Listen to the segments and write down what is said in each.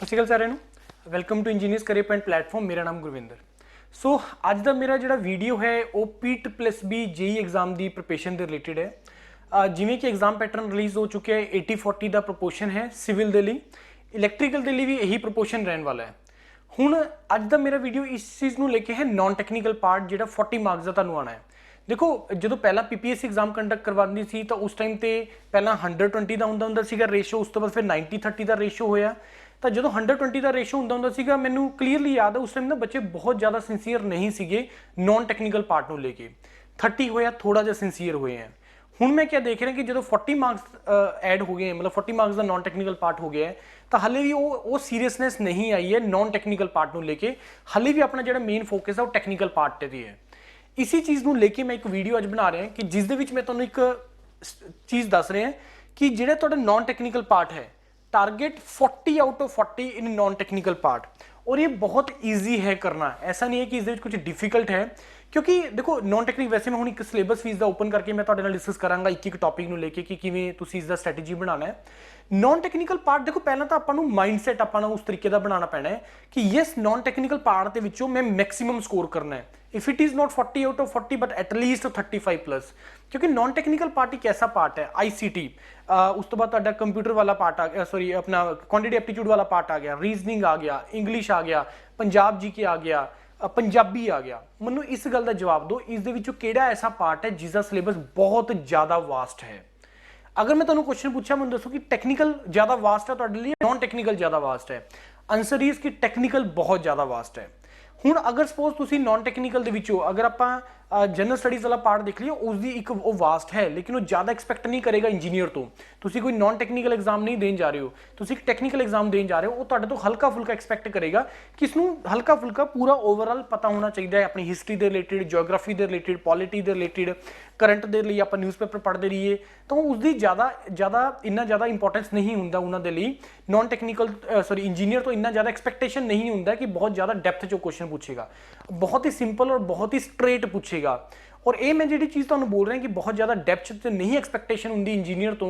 सत श्री अकाल सारिਆਂ ਨੂੰ welcome to engineers career point platform. ਮੇਰਾ ਨਾਮ ਗੁਰਵਿੰਦਰ। ਸੋ ਅੱਜ ਦਾ ਮੇਰਾ ਜਿਹੜਾ ਵੀਡੀਓ ਹੈ ਉਹ PEAT+B JEE एग्जाम ਦੀ प्रिपरेशन ਦੇ ਰਿਲੇਟਡ ਹੈ। ਜਿਵੇਂ ਕਿ एग्जाम ਪੈਟਰਨ ਰਿਲੀਜ਼ ਹੋ ਚੁੱਕਿਆ ਹੈ, 80-40 ਦਾ ਪ੍ਰੋਪੋਰਸ਼ਨ ਹੈ ਸਿਵਲ ਦੇ ਲਈ, ਇਲੈਕਟ੍ਰੀਕਲ ਦੇ ਲਈ ਵੀ ਇਹੀ ਪ੍ਰੋਪੋਰਸ਼ਨ ਰਹਿਣ ਵਾਲਾ ਹੈ। ਹੁਣ ਅੱਜ ਦਾ ਮੇਰਾ ਵੀਡੀਓ ਇਸ ਚੀਜ਼ ਨੂੰ ਲੈ ਕੇ ਹੈ, ਨॉन ਟੈਕਨੀਕਲ ਪਾਰਟ ਜਿਹੜਾ 40 ਮਾਰਕਸ ਦਾ ਤੁਹਾਨੂੰ ਆਣਾ ਹੈ। देखो जो पहला PPSC एग्जाम कंडक्ट करवानी सी तो उस टाइम तो पहला 120 का होंदा सीगा रेशो, उस तो बाद फिर 90-30 का रेशो होया। तो जो 120 का रेशो होंदा सीगा, मैनू क्लीयरली याद है उस टाइम ना बच्चे बहुत ज़्यादा सिंसीयर नहीं सीगे नॉन टैक्नीकल पार्ट को लेके। 30 होया थोड़ा जिहा सिंसीयर हुए हैं। हुण मैं क्या देख रहा कि जो 40 मार्क्स ऐड हो गए हैं, मतलब 40 मार्क्स का नॉन टैक्नीकल पार्ट हो गया है, तो हाले भी वो सीरीयसनेस नहीं आई है नॉन टैक्नीकल पार्ट को लेके। हाले भी अपना जो मेन फोकस है वो टैक्नीकल पार्ट ते है। इसी चीज़ को लेके मैं एक वीडियो अज बना रहा कि जिस दे विच मैं तुहानूं एक चीज़ दस रहा कि जिहड़ा तुहाडा नॉन टैक्नीकल पार्ट है, target 40 out of 40 in non technical part, और ये बहुत ईजी है करना। ऐसा नहीं है कि इस कुछ डिफिकल्ट है, क्योंकि देखो नॉन टैक्नीकल वैसे मैं हुण एक सिलेबस फीस का ओपन करके मैं तुहाडे नाल डिस्कस करांगा एक टॉपिक को लेके कि किवें तुसीं इसदा स्ट्रैटेजी बनाना है। नॉन टैक्नीकल पार्ट देखो पहला तो आपां नूं माइंडसैट आपां नूं उस तरीके का बनाना पैना है कि यस नॉन टैक्नीकल पार्ट दे विचों मैं मैक्सिमम स्कोर करना है। If it is not 40 out of 40 but at least 35+, क्योंकि नॉन टैक्नीकल पार्ट एक ऐसा पार्ट है ICT, उस तो बाद तुहाडा कंप्यूटर वाला पार्ट आ गया, सॉरी अपना क्वांटिटी एप्टीट्यूड वाला पार्ट आ गया, रीजनिंग आ गया, इंग्लिश आ गया, पंजाब GK आ गया, पंजाबी आ गया। मैनूं इस गल का जवाब दो, इस दे विचों किहड़ा ऐसा पार्ट है जिसका सिलेबस बहुत ज़्यादा वास्ट है। अगर मैं तुहानूं क्वेश्चन पूछा, मैं दसो कि टैक्नीकल ज़्यादा वास्ट है तुहाडे लिए, नॉन टैक्नीकल ज़्यादा वास्ट है, आंसर इज कि टैक्नीकल बहुत ज़्यादा वास्ट है। हुण अगर सपोज तुसीं नॉन टैक्नीकल दे विचों अगर आपां जनरल स्टडीज़ वाला पार्ट देख लियो, उसकी एक वो वास्ट है, लेकिन वो ज़्यादा एक्सपैक्ट नहीं करेगा इंजीनियर तो। तुसीं कोई नॉन टैक्नीकल एग्जाम नहीं देन जा रहे हो, तुसीं एक टैक्नीकल एग्जाम देन जा रहे हो, वो तुहाडे तो हल्का फुल्का एक्सपैक्ट करेगा कि इसनूं हल्का फुल्का पूरा ओवरऑल पता होना चाहिए अपनी हिस्टरी के रिलेटेड, जियोग्राफी के रिलेटेड, पॉलिटी के रिलेटेड, करंट के लिए आप न्यूज़पेपर पढ़ते रहिए, तो उसकी ज़्यादा इन्ना ज़्यादा इंपॉर्टेंस नहीं होंदा उन्होंने लिए। नॉन टैक्नीकल सॉरी इंजीनियर तो इन्ना ज़्यादा एक्सपैक्टेशन नहीं होंदा कि बहुत ज़्यादा डेप्थ जो क्वेश्चन पूछेगा, बहुत ही सिंपल और बहुत ही स्ट्रेट पूछेगा। और ये मैं जी चीज़ तुहानूं बोल रहा कि बहुत ज़्यादा डेप्थ तो नहीं एक्सपैक्टेशन होंदी इंजीनियर तो,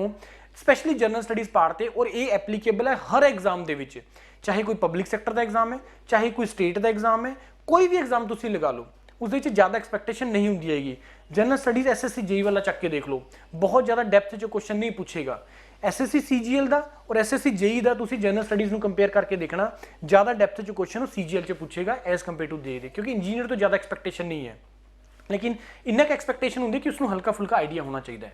स्पैशली जनरल स्टडीज़ पार्ट ते, और ये एप्लीकेबल है हर एग्जाम दे विच, चाहे कोई पब्लिक सैक्टर का एग्जाम है, चाहे कोई स्टेट का एग्जाम है, कोई भी एग्जाम तुसीं लगा लो, उसदे विच ज़्यादा एक्सपैक्टेशन नहीं होंदी हैगी। जनरल स्टडीज़ SSC JEE वाला चक के देख लो, बहुत ज़्यादा डेप्थ जो क्वेश्चन नहीं पूछेगा। SSC CGL का और SSC JEE का तुसीं जनरल स्टडीज़ को कंपेयर करके देखना, ज़्यादा डेप्थ जो क्वेश्चन CGL च पूछेगा एज़ कंपेयर टू JEE, क्योंकि इंजीनियर तो ज़्यादा एक्सपैक्टेशन नहीं है, लेकिन इन्ना क एक्सपैक्टेशन होंदी कि उसको हल्का फुल्का आइडिया होना चाहिए।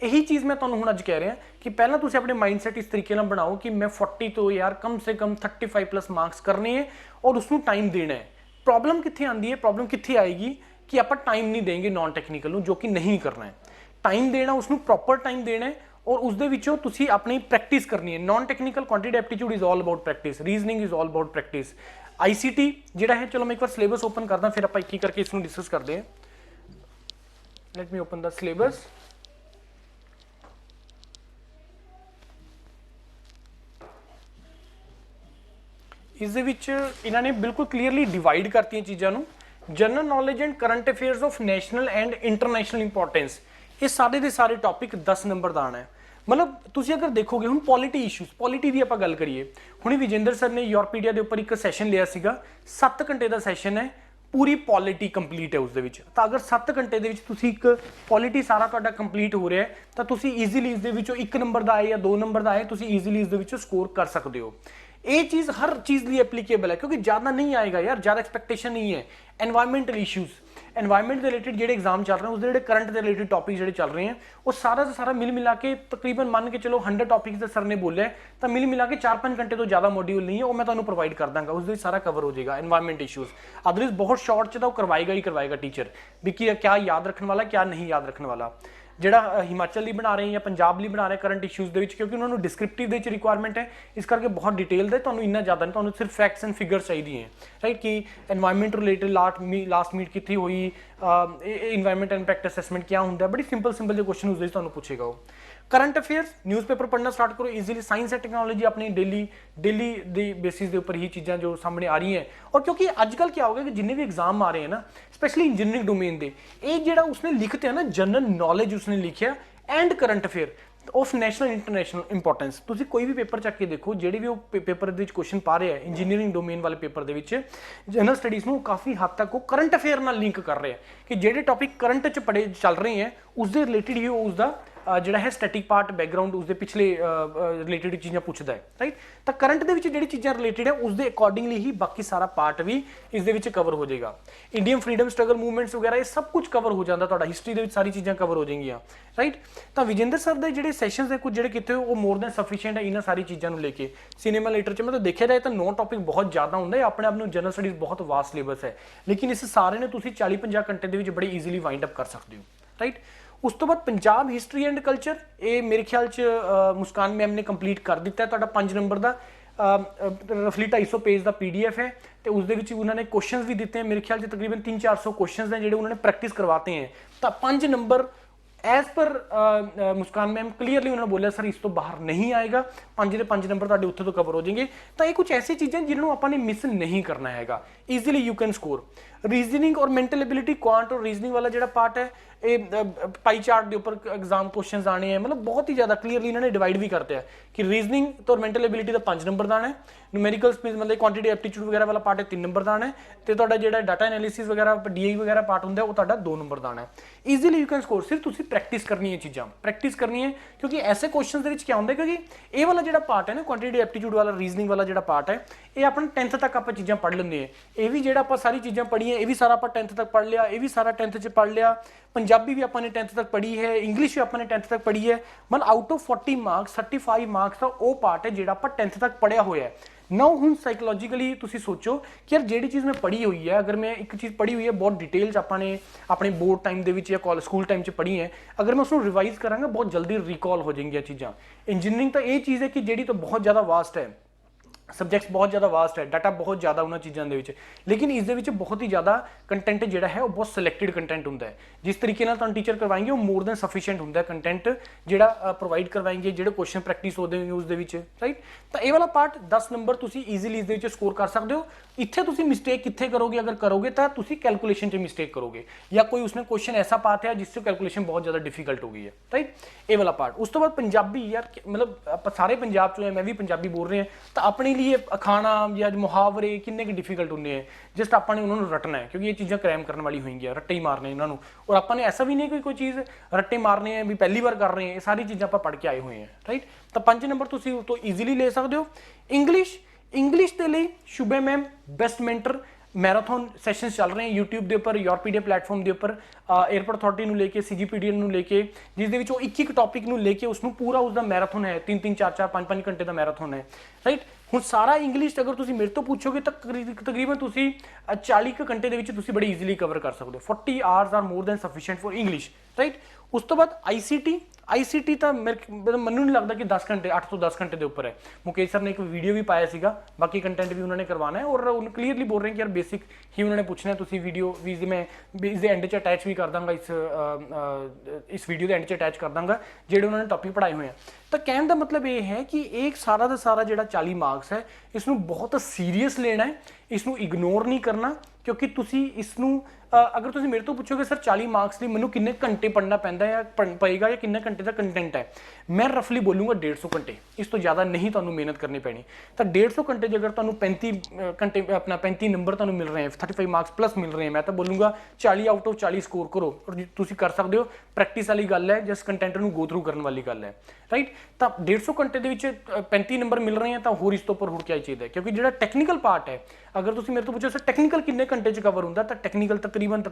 यही चीज़ मैं तुहानूं हुण अज कह रहा कि पहला तुसीं अपने माइंडसैट इस तरीके नाल बनाओ कि मैं 40 तो यार कम से कम 35+ मार्क्स करने हैं और उसनूं टाइम देना है। प्रॉब्लम कित्थे आंदी है, प्रॉब्लम कित्थे आएगी कि आप टाइम नहीं देंगे नॉन टैक्नीकल, जो कि नहीं करना है। टाइम देना, उसनूं प्रॉपर टाइम देना है, और उस दे विचों तुसीं अपनी प्रैक्टिस करनी है। Non technical quantity aptitude is all about practice, reasoning is all about practice. ICT जिहड़ा है, चलो मैं एक बार सिलेबस ओपन करदा, फिर आप एक करके इसनूं डिस्कस करते हैं। Let me open the syllabus. इस दे विच इन्हां ने बिल्कुल क्लीयरली डिवाइड करती चीज़ों नूं, general knowledge and current affairs of national and international importance, ये सारे के सारे टॉपिक 10 नंबर का आना है। मतलब तुसीं अगर देखोगे हुण पॉलिटी इशूज़, पॉलिटी की आप गल करिए, हुणे विजेंद्र सर ने यूरोपीडिया के उपर एक सैशन लिया सीगा, 7 घंटे का सैशन है, पूरी पॉलिटी कंप्लीट है उस दे विच। तो अगर 7 घंटे के तुसीं एक पॉलिटी सारा तुहाडा कंप्लीट हो रहा है, तो तुसीं ईजीली इस दे विचों 1 नंबर का आए या 2 नंबर का आए, तुसीं ईजीली इस दे विचों स्कोर कर सकते हो। ये चीज़ हर चीज़ लिए एप्लीकेबल है, क्योंकि ज़्यादा नहीं आएगा यार, ज़्यादा एक्सपैक्टेशन नहीं है। एनवायरमेंटल इशूज़, एनवायरमेंट के रिलेटेड जो एग्जाम चल रहे हैं, उसके जो करंट के रिलेटेड टॉपिक जो चल रहे हैं, वो सारा से सारा मिल मिला के तकरीबन मान के चलो 100 टॉपिक्स के सर ने बोले, तो मिल मिला के 4-5 घंटे तो ज़्यादा मॉड्यूल नहीं है, वो मैं तुम्हें प्रोवाइड कर दूंगा, उसमें सारा कवर हो जाएगा एनवायरमेंट इशूज़। अदरवाइज बहुत शॉर्ट तो करवाएगा ही करवाएगा टीचर भी कि क्या याद रखने वाला, क्या नहीं याद रखने वाला। ਜਿਹੜਾ हिमाचल ਲਈ बना रहे हैं या पंजाब ਲਈ बना रहे करंट इशूज़ ਦੇ ਵਿੱਚ, क्योंकि उन्होंने डिस्क्रिप्टिव ਦੇ ਵਿੱਚ रिक्वायरमेंट है, इस करके बहुत डिटेल ਦੇ ਤੁਹਾਨੂੰ ਇੰਨਾ ਜ਼ਿਆਦਾ ਨਹੀਂ, ਤੁਹਾਨੂੰ सिर्फ फैक्ट्स एंड फिगर्स चाहिए राइट, कि एनवायरमेंट रिलेटेड लास्ट मीट कितनी हुई, इन्वायरमेंट इंपैक्ट असैसमेंट क्या होंगे, बड़ी सिंपल जो क्वेश्चन उसके ਤੁਹਾਨੂੰ पूछेगा। वो करंट अफेयर्स न्यूज़पेपर पढ़ना स्टार्ट करो ईजिली, साइंस एंड टैक्नोलॉजी अपनी डेली दी बेसिस के उपर ही चीज़ां जो सामने आ रही हैं। और क्योंकि अजकल क्या हो गया कि जिन्ने भी एग्जाम आ रहे हैं ना, स्पेशली इंजीनियरिंग डोमेन के, ये जो उसने लिखते हैं ना जनरल नॉलेज उसने लिखा and current affair, of national international importance. ਤੁਸੀਂ ਕੋਈ ਵੀ ਪੇਪਰ ਚੱਕ ਕੇ ਦੇਖੋ, ਜਿਹੜੇ ਵੀ ਉਹ ਪੇਪਰ ਦੇ ਵਿੱਚ ਕੁਐਸਚਨ ਪਾ ਰਹੇ ਆ ਇੰਜੀਨੀਅਰਿੰਗ ਡੋਮੇਨ ਵਾਲੇ ਪੇਪਰ ਦੇ ਵਿੱਚ, ਜਨਰਲ ਸਟੱਡੀਜ਼ ਨੂੰ ਕਾਫੀ ਹੱਦ ਤੱਕ ਉਹ ਕਰੰਟ ਅਫੇਅਰ ਨਾਲ ਲਿੰਕ ਕਰ ਰਹੇ ਆ ਕਿ ਜਿਹੜੇ ਟੌਪਿਕ ਕਰੰਟ 'ਚ ਪੜੇ ਚੱਲ ਰਹੇ ਹੈ ਉਸ ਦੇ ਰਿਲੇਟਿਡ ਹੀ ਉਸ ਦਾ ਜਿਹੜਾ ਹੈ ਸਟੈਟਿਕ ਪਾਰਟ ਬੈਕਗਰਾਉਂਡ ਉਸਦੇ ਪਿਛਲੇ ਰਿਲੇਟਿਡ ਚੀਜ਼ਾਂ ਪੁੱਛਦਾ ਹੈ, ਰਾਈਟ। ਤਾਂ ਕਰੰਟ ਦੇ ਵਿੱਚ ਜਿਹੜੀ ਚੀਜ਼ਾਂ ਰਿਲੇਟਿਡ ਹੈ ਉਸ ਦੇ ਅਕੋਰਡਿੰਗਲੀ ਹੀ ਬਾਕੀ ਸਾਰਾ ਪਾਰਟ ਵੀ ਇਸ ਦੇ ਵਿੱਚ ਕਵਰ ਹੋ ਜਾਏਗਾ। ਇੰਡੀਅਨ ਫਰੀडम ਸਟਰਗਲ ਮੂਵਮੈਂਟਸ ਵਗੈਰਾ ਇਹ ਸਭ ਕੁਝ ਕਵਰ ਹੋ ਜਾਂਦਾ, ਤੁਹਾਡਾ ਹਿਸਟਰੀ ਦੇ ਵਿੱਚ ਸਾਰੀ ਚੀਜ਼ਾਂ ਕਵਰ ਹੋ ਜਾਣਗੀਆਂ, ਰਾਈਟ। ਤਾਂ ਵਿਜੇਂਦਰ ਸਰ ਦੇ ਜਿਹੜੇ ਸੈਸ਼ਨਸ ਹੈ ਕੁਝ ਜਿਹੜੇ ਕੀਤੇ ਉਹ ਮੋਰ ਦੈਨ ਸਫੀਸ਼ੀਐਂਟ ਹੈ ਇਹਨਾਂ ਸਾਰੀ ਚੀਜ਼ਾਂ ਨੂੰ ਲੈ ਕੇ। ਸਿਨੇਮਾ ਲਿਟਰੇਚਰ ਮਤਲਬ ਦੇਖਿਆ ਜਾਏ ਤਾਂ 9 ਟੌਪਿਕ ਬਹੁਤ ਜ਼ਿਆਦਾ ਹੁੰਦਾ ਹੈ, ਆਪਣੇ ਆਪ ਨੂੰ ਜਨਰਲ ਸਟੱਡੀਜ਼ ਬਹੁਤ ਵਾਸਟ ਸਿਲੇਬਸ ਹੈ, ਲੇਕਿਨ ਇਸ ਸਾਰੇ ਨੇ ਤੁਸੀਂ 40-50 ਘੰਟੇ ਦੇ ਵਿੱਚ ਬੜੇ ਈਜ਼ੀਲੀ ਵਾਈਂਡ ਅਪ ਕਰ ਸਕਦੇ ਹੋ, ਰਾਈਟ। ਉਸ ਤੋਂ ਬਾਅਦ ਪੰਜਾਬ ਹਿਸਟਰੀ ਐਂਡ ਕਲਚਰ, ਇਹ ਮੇਰੇ ਖਿਆਲ 'ਚ ਮੁਸਕਾਨ ਮੈਮ ਨੇ ਕੰਪਲੀਟ ਕਰ ਦਿੱਤਾ ਹੈ। ਤੁਹਾਡਾ 5 ਨੰਬਰ ਦਾ ਰਫਲੀ 250 ਪੇਜ ਦਾ PDF ਹੈ ਤੇ ਉਸ ਦੇ ਵਿੱਚ ਉਹਨਾਂ ਨੇ ਕੁਐਸਚਨਸ ਵੀ ਦਿੱਤੇ हैं, ਮੇਰੇ ਖਿਆਲ 'ਚ ਤਕਰੀਬਨ 300-400 ਕੁਐਸਚਨਸ ਨੇ ਜਿਹੜੇ ਉਹਨਾਂ ਨੇ ਪ੍ਰੈਕਟਿਸ ਕਰਵਾਤੇ हैं। ਤਾਂ 5 ਨੰਬਰ ਐਜ਼ ਪਰ ਮੁਸਕਾਨ ਮੈਮ ਕਲੀਅਰਲੀ ਉਹਨਾਂ ਨੇ ਬੋਲਿਆ ਸਰ ਇਸ ਤੋਂ ਬਾਹਰ ਨਹੀਂ ਆਏਗਾ, 5 ਦੇ 5 ਨੰਬਰ ਤੁਹਾਡੇ ਉੱਥੇ ਤੋਂ ਕਵਰ ਹੋ ਜਾਣਗੇ। ਤਾਂ ਇਹ ਕੁਝ ਐਸੀ ਚੀਜ਼ਾਂ ਜਿਨ੍ਹਾਂ ਨੂੰ ਆਪਾਂ ਨੇ ਮਿਸ ਨਹੀਂ ਕਰਨਾ ਹੈਗਾ, easily you can score. Reasoning ਔਰ ਮੈਂਟਲ ਐਬਿਲਿਟੀ, ਕੁਆਂਟ ਔਰ ਰੀਜ਼ਨਿੰਗ ਵਾਲਾ ਜਿਹੜਾ ਪਾर्ट है ਇਹ ਪਾਈ ਚਾर्ट ਦੇ ਉੱਪਰ एग्जाम क्वेश्चंस आने हैं, मतलब बहुत ही ज़्यादा क्लीयरली इन्होंने डिवाइड भी करते हैं कि रीजनिंग तो मैंटल एबिलिटी का 5 नंबर का आना है, न्यूमेरिकल स्किल्स मतलब क्वांटिटी एप्टीट्यूड वगैरह वाला पार्ट है 3 नंबर का आना है, तो तुहाडा जिहड़ा डाटा एनालिसिस वगैरह DI वगैरह पार्ट होंदा है वो तुहाडा 2 नंबर का आना है। ईजीली यू कैन स्कोर, सिर्फ तुसीं प्रैक्टिस करनी है, चीज़ां प्रैक्टिस करनी है, क्योंकि ऐसे क्वेश्चन दे विच क्या होंदा है क्योंकि ये वाला जिहड़ा पार्ट है ना क्वांटिटी एप्टीट्यूड वाला रीजनिंग वाला जिहड़ा पार्ट है ये अपने 10th तक आप चीज़ां पढ़ लैंदे हैं। ये भी जिहड़ा आपां सारी चीज़ां पढ़ी है ये भी सारा आपां 10th तक पढ़ लिया, ये भी सारा 10th च पढ़ लिया, पंजाबी भी आपने 10th तक पढ़ी है, इंग्लिश भी आपने 10th तक पढ़ी है, मतलब आउट ऑफ 40 मार्क्स 35 मार्क्स का वो पार्ट है जिहड़ा आपां 10th तक पढ़िया होया है। ना हुण साइकोलॉजिकली तुसीं सोचो कि यार जिहड़ी चीज़ मैं पढ़ी हुई है, अगर मैं एक चीज़ पढ़ी हुई है बहुत डिटेल च आपने अपने बोर्ड टाइम दे विच या कॉलेज स्कूल टाइम च पढ़ी है, अगर मैं उसको रिवाइज करांगा बहुत जल्दी रिकॉल हो जाएंगी चीज़ां। इंजीनियरिंग तो ये चीज़ है कि जिहड़ी तो बहुत ज़्यादा वास्ट है, सबजैक्ट्स बहुत ज़्यादा वास्ट है, डाटा बहुत ज़्यादा उन्होंने चीज़ों के विच, लेकिन इस दे विच बहुत ही ज़्यादा कंटेंट जिहड़ा है वो बहुत सिलेक्टेड कंटेंट होंदा है। जिस तरीके नाल तुहानूं टीचर करवाएंगे वो मोर दैन सफिशिएंट होंदा है कंटेंट जिहड़ा प्रोवाइड करवाएंगे, जिहड़े क्वेश्चन प्रैक्टिस होते हैं उस दे विच, राइट। तो ये वाला पार्ट 10 नंबर तुसीं ईजीली इस दे विच स्कोर कर सकते हो। इत्थे तुसीं मिस्टेक कित्थे करोगे, अगर करोगे तो तुसीं कैलकुलेशन च मिस्टेक करोगे या कोई उसने क्वेश्चन ऐसा पाता है जिससे कैलकुलेशन बहुत ज़्यादा डिफिकल्ट हो गई है, राइट। ये वाला पार्ट। उस तो बाद पंजाबी, यार मतलब आप सारे पंजाब चो हैं, मैं भी पंजाबी बोल रहे हैं, तो अपने लिए अखाना या मुहावरे किन्ने के डिफिकल्ट होंगे हैं, जस्ट आपने उन्होंने रटना है क्योंकि ये चीज़ां क्रैम करने वाली होंगी, रट्टे ही मारने इन्होंने। और आपने ऐसा भी नहीं कि कोई चीज़ रट्टे मारने हैं भी पहली बार कर रहे हैं, ये सारी चीज़ां आप पढ़ के आए हुए हैं, राइट। तो 5 नंबर तुसीं तो ईजीली ले सकते हो। इंग्लिश के लिए शुभे मैम बेस्ट मेंटर मैराथन सैशनस चल रहे हैं यूट्यूब के उपर, योरपीडिया प्लेटफॉर्म के उपर, एयरपोर्ट अथॉरिटी को लेके CGPDN को लेके, जिस एक टॉपिक को लेके उसमें पूरा उसका मैराथन है, 3-3 4-4 5-5 घंटे का मैराथन है, राइट। हुण सारा इंग्लिश अगर तुसीं मेरे तो पूछोगे तो तकरीबन तुसीं 40 घंटे के विच तुसीं बड़े ईजीली कवर कर सकते हो। 40 hours are more than sufficient for English, right. उस तो बाद ICT तो मैनूं नहीं लगता कि 10 घंटे 8 तो 10 घंटे के उपर है। मुकेश सर ने एक वीडियो भी पाया सीगा, बाकी कंटेंट भी उन्होंने करवाना है और उन्होंने क्लीयरली बोल रहे हैं कि यार बेसिक ही उन्होंने पूछना है। तुसीं वीडियो भी मैं इस एंड च अटैच भी कर दांगा, इस वीडियो के एंड च अटैच कर दांगा जिहड़े उन्होंने टॉपिक पढ़ाए हुए हैं। तो कहने का मतलब ये है कि एक सारा का सारा जिहड़ा 40 मार्क्स है इसनूं बहुत सीरीयस लेना है, इसनूं इग्नोर नहीं करना, क्योंकि तुसीं इसनूं अगर तुसीं मेरे तो पूछोगे सर 40 मार्क्स लिए मैनूं किन्ने घंटे पढ़ना पैंदा है या पएगा या किन्ने घंटे का कंटेंट है, मैं रफली बोलूँगा 150 घंटे, इस तो ज़्यादा नहीं तुहानूं मेहनत करनी पैनी। तो 150 घंटे अगर तुहानूं 35 घंटे अपना 35 नंबर तुहानूं मिल रहे हैं, 35 मार्क्स प्लस मिल रहे हैं, मैं तो बोलूँगा 40 आउट ऑफ 40 स्कोर करो और तुसीं कर सकते हो। प्रैक्टिस वाली गल है, जिस कंटेंट नूं गो थ्रू करने वाली गल है, राइट। तो 150 घंटे के विच 35 नंबर मिल रहे हैं तो होर इस तो उपर होर क्या चाहिए, क्योंकि जो टैक्नीकल पार्ट है अगर तुसीं मेरे तो पूछो सर टैक्नीकल किन्ने घंटे कवर होंदा, तो टैक्नीकल तकरीबन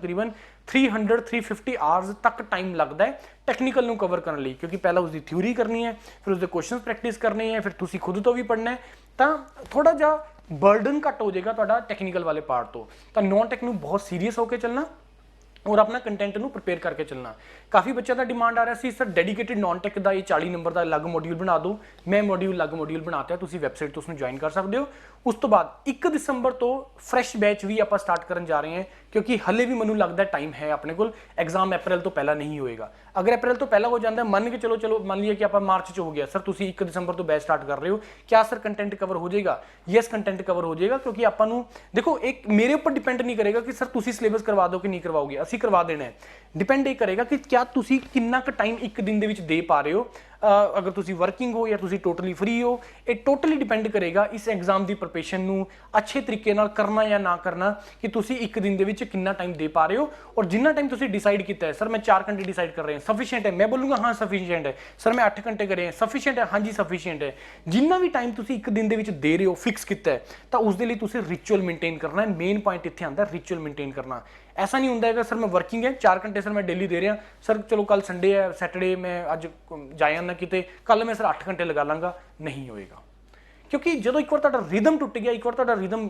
300-350 आवर्स तक टाइम लगता है टैक्नीकल नूं कवर करने लई, क्योंकि पहला उसकी थ्योरी करनी है, फिर उसके क्वेश्चन प्रैक्टिस करने हैं, फिर तुसीं खुद तो भी पढ़ना है, तो थोड़ा जा बर्डन घट हो जाएगा तुहाडा टैक्नीकल वाले पार्ट तो नॉन टैक नूं बहुत सीरीयस होकर चलना और अपना कंटेंट नूं प्रिपेयर करके चलना। काफ़ी बच्चों का डिमांड आ रहा सी सर डेडिकेटेड नॉन टैक का ये 40 नंबर का अलग मॉड्यूल बना दो, मैं अलग मॉड्यूल बनाता है, तुसीं वैबसाइट तो उसमें ज्वाइन कर सकते हो। उस तो बाद 1 दिसंबर तो फ्रैश बैच भी आप स्टार्ट करन जा रहे हैं, क्योंकि हले भी मैनूं लगता टाइम है अपने को, एग्जाम अप्रैल तो पहला नहीं होएगा। अगर अप्रैल तो पहला हो जाता है, मान के चलो मान लिया कि आप मार्च हो गया, सर तुसीं 1 दिसंबर तो बैच स्टार्ट कर रहे हो, क्या सर कंटेंट कवर हो जाएगा? यस कंटेंट कवर हो जाएगा, क्योंकि आपां देखो एक मेरे ऊपर डिपेंड नहीं करेगा कि सर तुसीं सिलेबस करवा दो कि नहीं करवाओगे, असीं करवा देना है। डिपेंड ये करेगा कि क्या तुसीं कितना क टाइम एक दिन दे विच दे पा रहे हो। ਅਗਰ ਤੁਸੀਂ ਵਰਕਿੰਗ ਹੋ ਜਾਂ ਤੁਸੀਂ ਟੋਟਲੀ ਫ੍ਰੀ ਹੋ, ਇਹ ਟੋਟਲੀ ਡਿਪੈਂਡ ਕਰੇਗਾ ਇਸ ਐਗਜ਼ਾਮ ਦੀ ਪ੍ਰੀਪਰੇਸ਼ਨ ਨੂੰ ਅੱਛੇ ਤਰੀਕੇ ਨਾਲ ਕਰਨਾ ਜਾਂ ਨਾ ਕਰਨਾ, ਕਿ ਤੁਸੀਂ ਇੱਕ ਦਿਨ ਦੇ ਵਿੱਚ ਕਿੰਨਾ ਟਾਈਮ ਦੇ ਪਾ ਰਹੇ ਹੋ। ਔਰ ਜਿੰਨਾ ਟਾਈਮ ਤੁਸੀਂ ਡਿਸਾਈਡ ਕੀਤਾ ਹੈ, ਸਰ ਮੈਂ 4 ਘੰਟੇ ਡਿਸਾਈਡ ਕਰ ਰਹੇ ਹਾਂ, ਸਫੀਸ਼ੀਐਂਟ ਹੈ, ਮੈਂ ਬੋਲੂੰਗਾ ਹਾਂ ਸਫੀਸ਼ੀਐਂਟ ਹੈ। ਸਰ ਮੈਂ 8 ਘੰਟੇ ਕਰੇ, ਸਫੀਸ਼ੀਐਂਟ ਹੈ, ਹਾਂਜੀ ਸਫੀਸ਼ੀਐਂਟ ਹੈ। ਜਿੰਨਾ ਵੀ ਟਾਈਮ ਤੁਸੀਂ ਇੱਕ ਦਿਨ ਦੇ ਵਿੱਚ ਦੇ ਰਹੇ ਹੋ, ਫਿਕਸ ਕੀਤਾ ਹੈ, ਤਾਂ ਉਸ ਦੇ ਲਈ ਤੁਸੀਂ ਰਿਚੁਅਲ ਮੇਨਟੇਨ ਕਰਨਾ ਹੈ। ਮੇਨ ਪੁਆਇੰਟ ਇੱਥੇ ਆਉਂਦਾ ਰਿਚੁਅਲ ਮੇਨਟੇਨ ਕਰਨਾ। ऐसा नहीं होता है सर मैं वर्किंग है 4 घंटे सर मैं डेली दे रहा, सर चलो कल संडे है सैटरडे मैं अज जाया ना किते, कल मैं सर 8 घंटे लगा लाँगा, नहीं होएगा। क्योंकि जो एक बार तुहाडा रिदम टुट गया, एक बार तुहाडा रिदम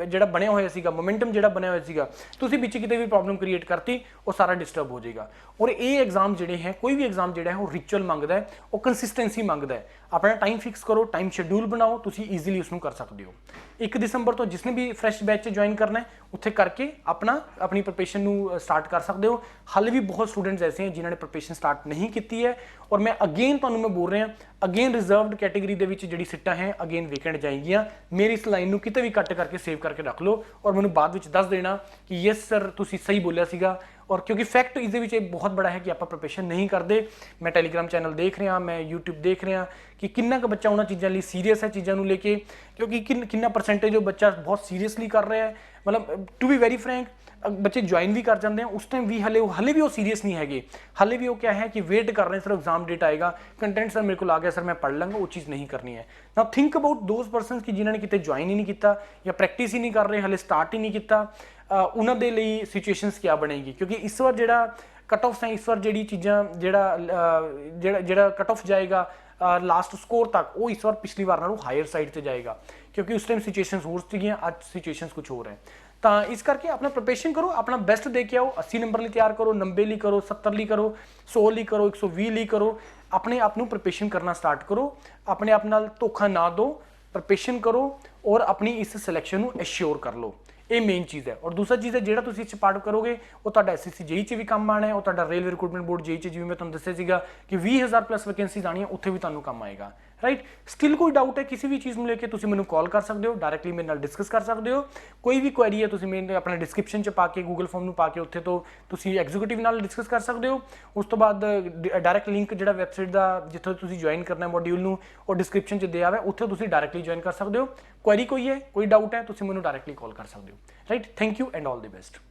जिहड़ा बनया होया सीगा, मोमेंटम जिहड़ा बनया होया सीगा, तुसीं विच किते भी प्रॉब्लम क्रिएट करती, वो सारा डिस्टर्ब हो जाएगा। और ये एग्जाम जिहड़े हैं, कोई भी एग्जाम जिहड़ा है वो रिचुअल मंगदा है, वो कंसिस्टेंसी मंगदा है। अपना टाइम फिक्स करो, टाइम शेड्यूल बनाओ, तुसीं ईजीली उसनूं कर सकते हो। 1 दिसंबर तो जिसने भी फ्रैश बैच ज्वाइन करना है उत्थे करके अपनी प्रिपरेशन नूं स्टार्ट कर सकते हो। हाले भी बहुत स्टूडेंट्स ऐसे हैं जिन्होंने प्रिपरेशन स्टार्ट नहीं की है, और मैं अगेन तुहानूं मैं बोल रहा अगेन रिजर्वड कैटेगरी दे विच जिहड़ी सीटां हैं अगेन वेकेंट जाएगियां। मेरी इस लाइन नूं किते भी कट करके सेव करके रख लो और मैनूं बाद विच दस देना कि यस सर तुसीं सही बोलिया सीगा। और क्योंकि फैक्ट इस दे बहुत बड़ा है कि आप प्रिपरेशन नहीं करते। मैं टैलीग्राम चैनल देख रहा, मैं यूट्यूब देख रहा कि कितना का बच्चा उन्होंने चीज़ों लिए सीरीयस है, चीज़ों को लेके, क्योंकि कितना परसेंटेज जो बच्चा बहुत सीरीयसली कर रहा है। मतलब टू बी वेरी फ्रैंक, बच्चे ज्वाइन भी कर जाते हैं उस टाइम भी हले भी वो सीरीयस नहीं है, हले भी वो क्या है कि वेट कर रहे हैं सर एग्जाम डेट आएगा, कंटेंट सर मेरे को आ गया सर मैं पढ़ लूँगा, वो चीज़ नहीं करनी है। Now think about those person कि जिन्होंने कितने ज्वाइन ही नहीं किया या प्रैक्टिस ही नहीं कर रहे, हले स्टार्ट ही नहीं किया, उन्होंने लिए सिचुएशनस क्या बनेगी। क्योंकि इस बार जो कट ऑफ है, इस बार जी चीज़ा जो कट ऑफ जाएगा लास्ट स्कोर तक, वो इस बार पिछली बार नालों हायर साइड से जाएगा, क्योंकि उस टाइम सिचुएशनस होर सीगियां, आज सिचुएशनस कुछ होर है। तो इस करके अपना प्रिपरेशन करो, अपना बेस्ट दे के आओ। 80 नंबर लिए तैयार करो, 90 ली करो, 70 ली करो, 100 ली करो, 120 ली करो। अपने आप ਨੂੰ प्रिपरेशन करना स्टार्ट करो, अपने आप नाल धोखा ना दो, प्रिपरेशन करो और अपनी इस सिलेक्शन ਨੂੰ एश्योर कर लो। ये मेन चीज़ है। और दूसरा चीज़ है जो तुम इस पार्ट करोगे वो तो SSC JEE च भी काम आना है, और तो रेलवे रिक्रूटमेंट बोर्ड JEE च जिवें मैं तुहानूं दस्सिया सीगा कि 20,000 प्लस वैकेंसीज आनी है, उत्थे भी तुहानूं काम आएगा। राइट, स्टिल कोई डाउट है किसी भी चीज़ में लेके तुसीं मैनूं कॉल कर सकते हो, डायरैक्टली मेरे नाल डिस्कस कर सकते हो। कोई भी क्वेरी है तुसीं मेरे अपने डिस्क्रिप्शन च पा के गूगल फॉर्म नूं पा के उत्थे तो तुसीं एग्जीक्यूटिव नाल डिस्कस कर सकते हो। उस तो बाद डायरैक्ट लिंक जिहड़ा वैबसाइट दा जिੱਥੋਂ तुसीं ज्वाइन करना मॉड्यूल नूं और डिस्क्रिप्शन च दिया हुआ है, उत्थे तुसीं डायरैक्टली ज्वाइन कर सकते हो। क्वेरी कोई है, कोई डाउट है, तुसीं मैनूं डायरैक्टली कॉल कर सकते हो। Right, thank you and all the best.